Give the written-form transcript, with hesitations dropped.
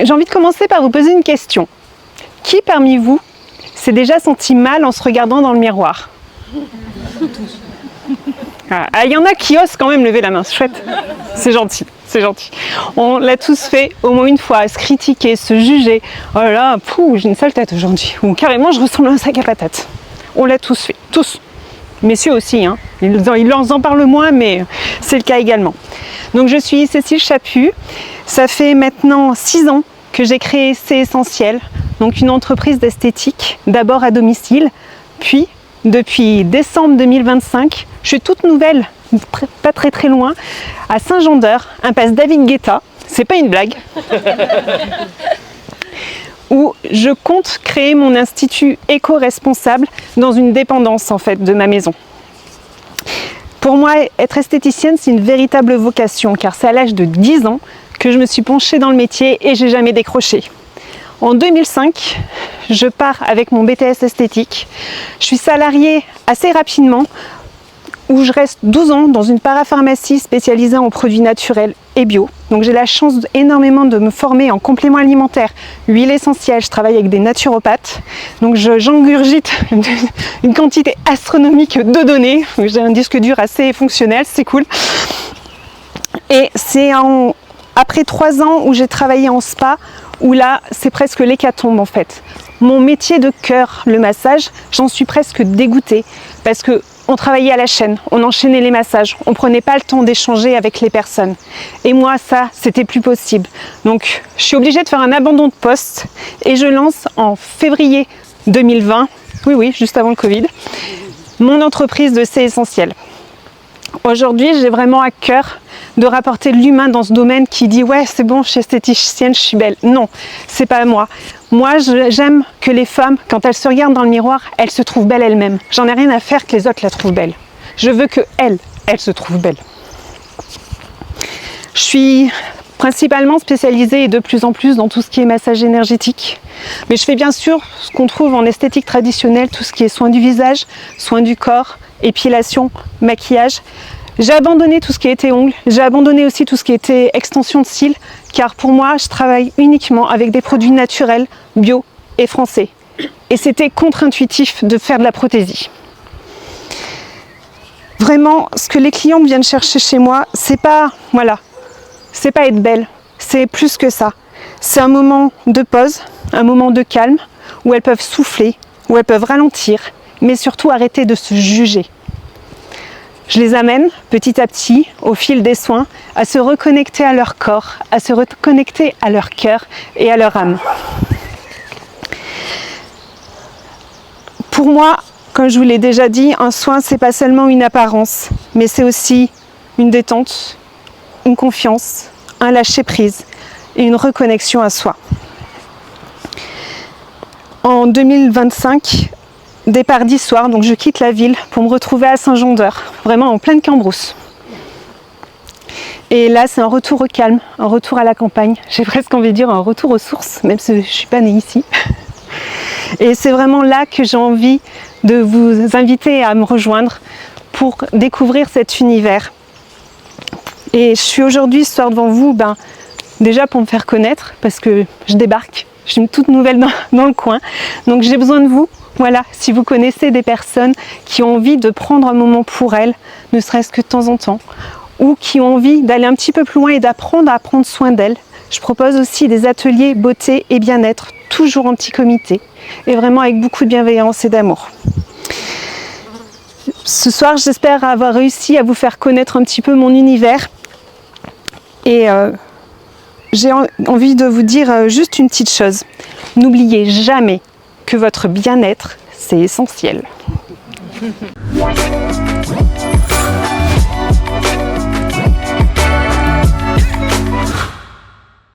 J'ai envie de commencer par vous poser une question. Qui parmi vous s'est déjà senti mal en se regardant dans le miroir? Ah, il y en a qui osent quand même lever la main, c'est chouette. C'est gentil, c'est gentil. On l'a tous fait au moins une fois, se critiquer, se juger. Oh là là, j'ai une sale tête aujourd'hui. Ou carrément, je ressemble à un sac à patates. On l'a tous fait, tous. Messieurs aussi, hein. Ils en parlent moins, mais c'est le cas également. Donc je suis Cécile Chaput. Ça fait maintenant 6 ans que j'ai créé C'est Essentiel, donc une entreprise d'esthétique, d'abord à domicile, puis depuis décembre 2025, je suis toute nouvelle, pas très loin, à Saint-Jean-d'Eure, impasse David Guetta, c'est pas une blague, où je compte créer mon institut éco-responsable dans une dépendance en fait de ma maison. Pour moi, être esthéticienne, c'est une véritable vocation, car c'est à l'âge de 10 ans que je me suis penchée dans le métier et j'ai jamais décroché. En 2005, je pars avec mon BTS esthétique. Je suis salariée assez rapidement, où je reste 12 ans dans une parapharmacie spécialisée en produits naturels et bio. Donc j'ai la chance énormément de me former en compléments alimentaires, huiles essentielles, je travaille avec des naturopathes. Donc j'engurgite une quantité astronomique de données. J'ai un disque dur assez fonctionnel, c'est cool. Et c'est après 3 ans où j'ai travaillé en spa, où là c'est presque l'hécatombe en fait. Mon métier de cœur, le massage, j'en suis presque dégoûtée parce que on travaillait à la chaîne, on enchaînait les massages, on prenait pas le temps d'échanger avec les personnes. Et moi, ça, c'était plus possible. Donc, je suis obligée de faire un abandon de poste et je lance en février 2020, oui, juste avant le Covid, mon entreprise de C'est Essentiel. Aujourd'hui, j'ai vraiment à cœur de rapporter l'humain dans ce domaine qui dit « ouais, c'est bon, je suis esthéticienne, je suis belle ». Non, c'est pas moi. Moi, j'aime que les femmes, quand elles se regardent dans le miroir, elles se trouvent belles elles-mêmes. J'en ai rien à faire que les autres la trouvent belle. Je veux que elle se trouve belle. Je suis principalement spécialisée et de plus en plus dans tout ce qui est massage énergétique. Mais je fais bien sûr ce qu'on trouve en esthétique traditionnelle, tout ce qui est soins du visage, soins du corps, épilation, maquillage. J'ai abandonné tout ce qui était ongles, j'ai abandonné aussi tout ce qui était extension de cils, car pour moi, je travaille uniquement avec des produits naturels, bio et français. Et c'était contre-intuitif de faire de la prothésie. Vraiment, ce que les clientes viennent chercher chez moi, c'est pas être belle, c'est plus que ça. C'est un moment de pause, un moment de calme, où elles peuvent souffler, où elles peuvent ralentir, mais surtout arrêter de se juger. Je les amène petit à petit, au fil des soins, à se reconnecter à leur corps, à se reconnecter à leur cœur et à leur âme. Pour moi, comme je vous l'ai déjà dit, un soin, c'est pas seulement une apparence, mais c'est aussi une détente, une confiance, un lâcher-prise et une reconnexion à soi. En 2025, départ d'Issoire, donc je quitte la ville pour me retrouver à Saint-Jean-d'Eure, vraiment en pleine Cambrousse. Et là, c'est un retour au calme, un retour à la campagne. J'ai presque envie de dire un retour aux sources, même si je ne suis pas née ici. Et c'est vraiment là que j'ai envie de vous inviter à me rejoindre pour découvrir cet univers. Et je suis aujourd'hui ce soir devant vous, déjà pour me faire connaître, parce que je débarque, je suis toute nouvelle dans le coin. Donc j'ai besoin de vous. Voilà, si vous connaissez des personnes qui ont envie de prendre un moment pour elles, ne serait-ce que de temps en temps, ou qui ont envie d'aller un petit peu plus loin et d'apprendre à prendre soin d'elles, je propose aussi des ateliers beauté et bien-être, toujours en petit comité, et vraiment avec beaucoup de bienveillance et d'amour. Ce soir, j'espère avoir réussi à vous faire connaître un petit peu mon univers, et j'ai envie de vous dire juste une petite chose. N'oubliez jamais que votre bien-être, c'est essentiel.